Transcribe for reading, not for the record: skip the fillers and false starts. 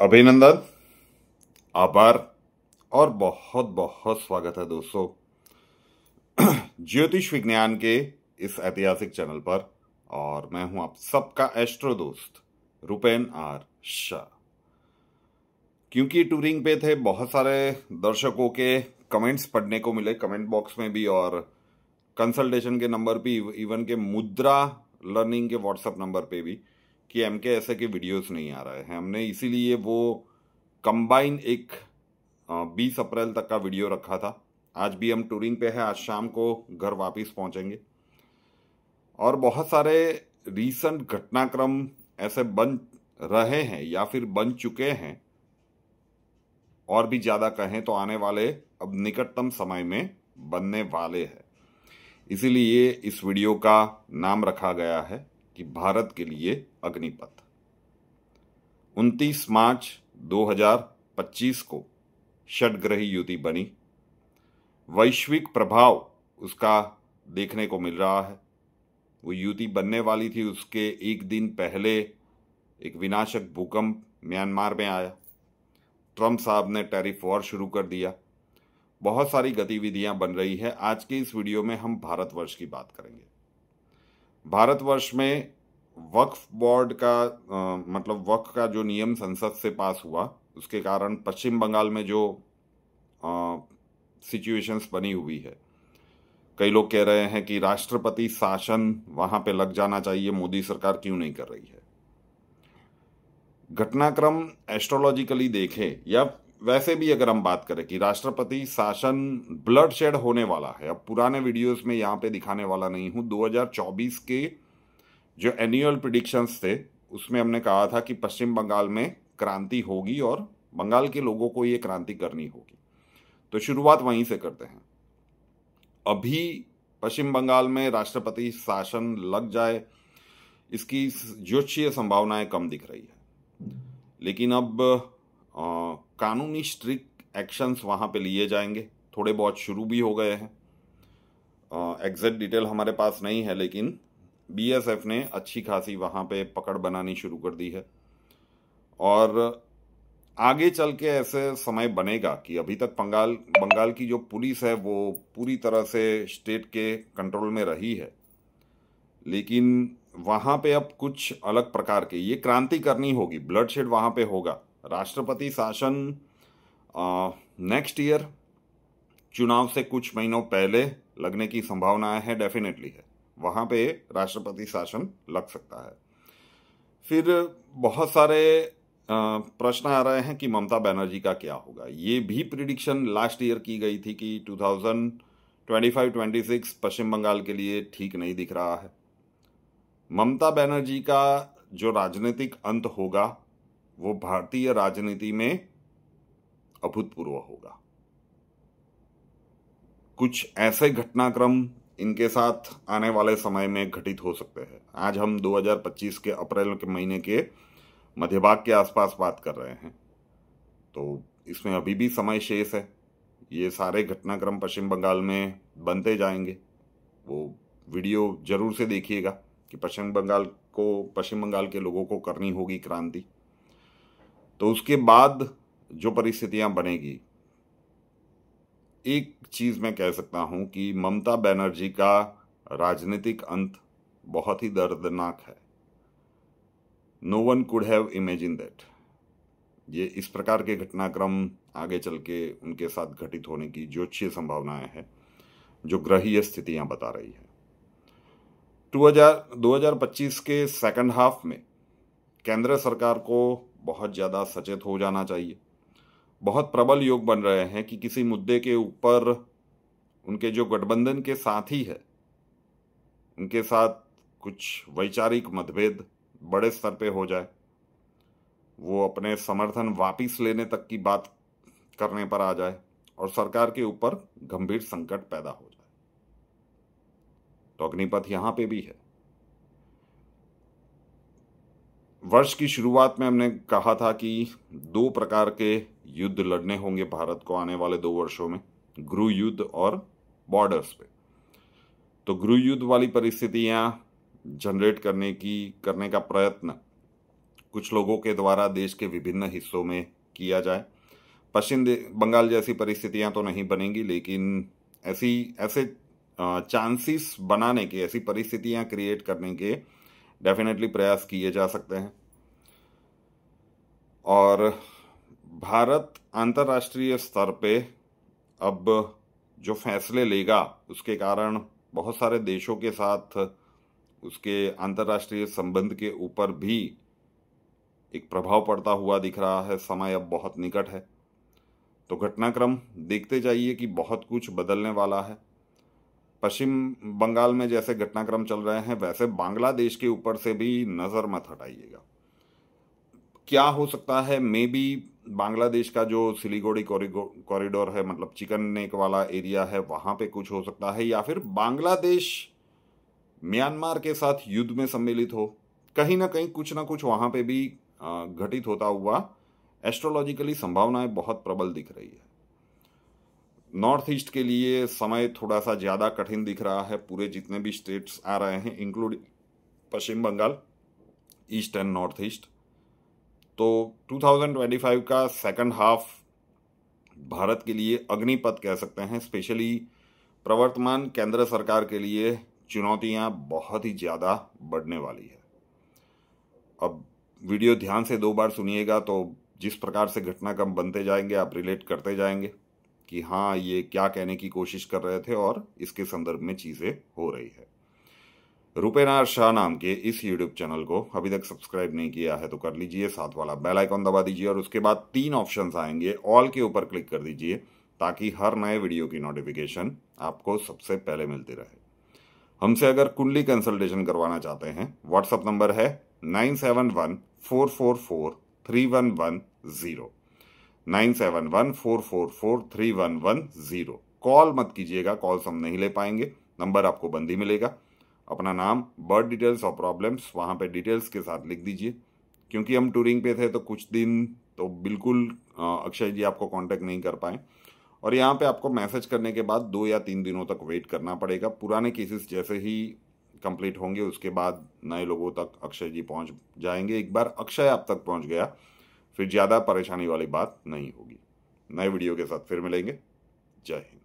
अभिनंदन, आभार और बहुत बहुत स्वागत है दोस्तों ज्योतिष विज्ञान के इस ऐतिहासिक चैनल पर। और मैं हूं आप सबका एस्ट्रो दोस्त रुपेन आर शाह। क्योंकि टूरिंग पे थे, बहुत सारे दर्शकों के कमेंट्स पढ़ने को मिले कमेंट बॉक्स में भी और कंसल्टेशन के नंबर पे, इवन के मुद्रा लर्निंग के व्हाट्सएप नंबर पे भी, कि एमके ऐसे के वीडियोस नहीं आ रहे हैं। हमने इसीलिए वो कंबाइन एक 20 अप्रैल तक का वीडियो रखा था। आज भी हम टूरिंग पे है, आज शाम को घर वापस पहुंचेंगे। और बहुत सारे रीसेंट घटनाक्रम ऐसे बन रहे हैं या फिर बन चुके हैं, और भी ज्यादा कहें तो आने वाले अब निकटतम समय में बनने वाले हैं। इसीलिए इस वीडियो का नाम रखा गया है कि भारत के लिए अग्निपथ। 29 मार्च 2025 को षटग्रही युति बनी। वैश्विक प्रभाव उसका देखने को मिल रहा है। वो युति बनने वाली थी, उसके एक दिन पहले एक विनाशक भूकंप म्यांमार में आया। ट्रंप साहब ने टैरिफ वॉर शुरू कर दिया। बहुत सारी गतिविधियां बन रही है। आज के इस वीडियो में हम भारतवर्ष की बात करेंगे। भारतवर्ष में वक्फ बोर्ड का मतलब वक्फ का जो नियम संसद से पास हुआ, उसके कारण पश्चिम बंगाल में जो सिचुएशंस बनी हुई है, कई लोग कह रहे हैं कि राष्ट्रपति शासन वहां पे लग जाना चाहिए। मोदी सरकार क्यों नहीं कर रही है? घटनाक्रम एस्ट्रोलॉजिकली देखें या वैसे भी अगर हम बात करें कि राष्ट्रपति शासन ब्लड शेड होने वाला है। अब पुराने वीडियोस में यहाँ पे दिखाने वाला नहीं हूं। 2024 के जो एनुअल प्रिडिक्शंस थे उसमें हमने कहा था कि पश्चिम बंगाल में क्रांति होगी और बंगाल के लोगों को ये क्रांति करनी होगी। तो शुरुआत वहीं से करते हैं। अभी पश्चिम बंगाल में राष्ट्रपति शासन लग जाए, इसकी ज्योतिषीय संभावनाएं कम दिख रही है। लेकिन अब कानूनी स्ट्रिक्ट एक्शंस वहां पे लिए जाएंगे। थोड़े बहुत शुरू भी हो गए हैं। एग्जैक्ट डिटेल हमारे पास नहीं है, लेकिन बीएसएफ ने अच्छी खासी वहां पे पकड़ बनानी शुरू कर दी है। और आगे चल के ऐसे समय बनेगा कि अभी तक बंगाल की जो पुलिस है वो पूरी तरह से स्टेट के कंट्रोल में रही है, लेकिन वहां पे अब कुछ अलग प्रकार के ये क्रांति करनी होगी। ब्लड शेड वहां पे होगा। राष्ट्रपति शासन नेक्स्ट ईयर चुनाव से कुछ महीनों पहले लगने की संभावनाएं है, डेफिनेटली है। वहां पे राष्ट्रपति शासन लग सकता है। फिर बहुत सारे प्रश्न आ रहे हैं कि ममता बनर्जी का क्या होगा। ये भी प्रिडिक्शन लास्ट ईयर की गई थी कि 2025-26 पश्चिम बंगाल के लिए ठीक नहीं दिख रहा है। ममता बनर्जी का जो राजनीतिक अंत होगा वो भारतीय राजनीति में अभूतपूर्व होगा। कुछ ऐसे घटनाक्रम इनके साथ आने वाले समय में घटित हो सकते हैं। आज हम 2025 के अप्रैल के महीने के मध्य भाग के आसपास बात कर रहे हैं, तो इसमें अभी भी समय शेष है। ये सारे घटनाक्रम पश्चिम बंगाल में बनते जाएंगे। वो वीडियो जरूर से देखिएगा कि पश्चिम बंगाल के लोगों को करनी होगी क्रांति। तो उसके बाद जो परिस्थितियां बनेगी, एक चीज मैं कह सकता हूं कि ममता बनर्जी का राजनीतिक अंत बहुत ही दर्दनाक है। No one could have imagine that. ये इस प्रकार के घटनाक्रम आगे चल के उनके साथ घटित होने की ज्योतिषीय संभावनाएं हैं, जो ग्रहीय स्थितियां बता रही है। 2025 के सेकंड हाफ में केंद्र सरकार को बहुत ज्यादा सचेत हो जाना चाहिए। बहुत प्रबल योग बन रहे हैं कि किसी मुद्दे के ऊपर उनके जो गठबंधन के साथी है, उनके साथ कुछ वैचारिक मतभेद बड़े स्तर पे हो जाए, वो अपने समर्थन वापिस लेने तक की बात करने पर आ जाए और सरकार के ऊपर गंभीर संकट पैदा हो जाए। तो अग्निपथ यहां पे भी है। वर्ष की शुरुआत में हमने कहा था कि 2 प्रकार के युद्ध लड़ने होंगे भारत को आने वाले 2 वर्षों में, गृह युद्ध और बॉर्डर्स पे। तो गृह युद्ध वाली परिस्थितियां जनरेट करने का प्रयत्न कुछ लोगों के द्वारा देश के विभिन्न हिस्सों में किया जाए। पश्चिम बंगाल जैसी परिस्थितियां तो नहीं बनेंगी, लेकिन ऐसे चांसेस बनाने के, ऐसी परिस्थितियां क्रिएट करने के डेफिनेटली प्रयास किए जा सकते हैं। और भारत अंतर्राष्ट्रीय स्तर पे अब जो फैसले लेगा उसके कारण बहुत सारे देशों के साथ उसके अंतर्राष्ट्रीय संबंध के ऊपर भी एक प्रभाव पड़ता हुआ दिख रहा है। समय अब बहुत निकट है, तो घटनाक्रम देखते जाइए कि बहुत कुछ बदलने वाला है। पश्चिम बंगाल में जैसे घटनाक्रम चल रहे हैं वैसे बांग्लादेश के ऊपर से भी नजर मत हटाइएगा। क्या हो सकता है, मे बी बांग्लादेश का जो सिलीगुड़ी कॉरिडोर है, मतलब चिकन नेक वाला एरिया है, वहां पे कुछ हो सकता है, या फिर बांग्लादेश म्यांमार के साथ युद्ध में सम्मिलित हो। कहीं ना कहीं कुछ ना कुछ वहां पे भी घटित होता हुआ एस्ट्रोलॉजिकली संभावनाएं बहुत प्रबल दिख रही है। नॉर्थ ईस्ट के लिए समय थोड़ा सा ज्यादा कठिन दिख रहा है। पूरे जितने भी स्टेट्स आ रहे हैं including Paschim Bengal, east and north east, तो 2025 का सेकंड हाफ भारत के लिए अग्निपथ कह सकते हैं। स्पेशली प्रवर्तमान केंद्र सरकार के लिए चुनौतियां बहुत ही ज़्यादा बढ़ने वाली है। अब वीडियो ध्यान से 2 बार सुनिएगा तो जिस प्रकार से घटनाक्रम बनते जाएंगे आप रिलेट करते जाएंगे कि हाँ, ये क्या कहने की कोशिश कर रहे थे और इसके संदर्भ में चीज़ें हो रही है। रुपेन आर शाह नाम के इस यूट्यूब चैनल को अभी तक सब्सक्राइब नहीं किया है तो कर लीजिए, साथ वाला बेल आइकॉन दबा दीजिए और उसके बाद 3 ऑप्शंस आएंगे, ऑल के ऊपर क्लिक कर दीजिए ताकि हर नए वीडियो की नोटिफिकेशन आपको सबसे पहले मिलती रहे। हमसे अगर कुंडली कंसल्टेशन करवाना चाहते हैं, व्हाट्सअप नंबर है 9714443110, 9714443110। कॉल मत कीजिएगा, कॉल्स हम नहीं ले पाएंगे, नंबर आपको बंद ही मिलेगा। अपना नाम, बर्थ डिटेल्स और प्रॉब्लम्स वहाँ पे डिटेल्स के साथ लिख दीजिए। क्योंकि हम टूरिंग पे थे तो कुछ दिन तो बिल्कुल अक्षय जी आपको कांटेक्ट नहीं कर पाए, और यहाँ पे आपको मैसेज करने के बाद 2 या 3 दिनों तक वेट करना पड़ेगा। पुराने केसेस जैसे ही कंप्लीट होंगे उसके बाद नए लोगों तक अक्षय जी पहुँच जाएंगे। एक बार अक्षय आप तक पहुँच गया फिर ज़्यादा परेशानी वाली बात नहीं होगी। नए वीडियो के साथ फिर मिलेंगे। जय हिंद।